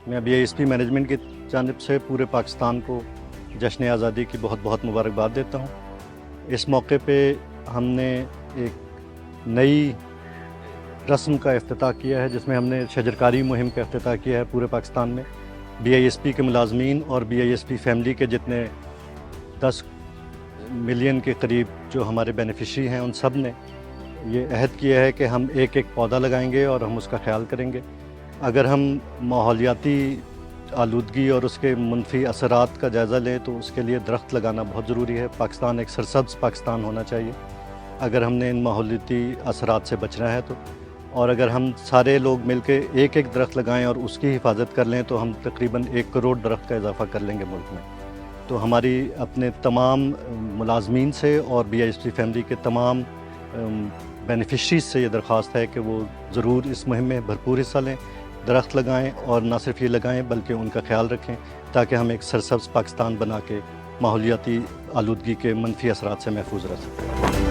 मैं BISP management की जानिब से पूरे पाकिस्तान को जश्न आज़ादी की बहुत बहुत मुबारकबाद देता हूँ। इस मौके पे हमने एक नई रस्म का इफ्तिताह किया है, जिसमें हमने शजरकारी मुहिम का इफ्तिताह किया है पूरे पाकिस्तान में। BISP के मुलाजमीन और BISP फैमिली के जितने 10 मिलियन के करीब जो हमारे बेनिफिशरी हैं, उन सब ने ये अहद किया है कि हम एक एक पौधा लगाएंगे और हम उसका ख्याल करेंगे। अगर हम माहौलियाती आलूदगी और उसके मुनफी असरात का जायज़ा लें तो उसके लिए दरख्त लगाना बहुत ज़रूरी है। पाकिस्तान एक सरसब्ज़ पाकिस्तान होना चाहिए अगर हमने इन माहौलियाती असरात से बचना है तो। और अगर हम सारे लोग मिलके एक एक दरख्त लगाएं और उसकी हिफाजत कर लें तो हम तकरीबन 1 करोड़ दरख्त का इजाफ़ा कर लेंगे मुल्क में। तो हमारी अपने तमाम मुलाजमीन से और BISP फैमिली के तमाम बेनिफिशरीज से ये दरख्वास्त है कि वो ज़रूर इस मुहिम में भरपूर हिस्सा लें, दरख्त लगाएं और ना सिर्फ ये लगाएं बल्कि उनका ख्याल रखें, ताकि हम एक सरसब्ज़ पाकिस्तान बना के माहौलियाती आलूदगी के मनफी असरात से महफूज रह सकें।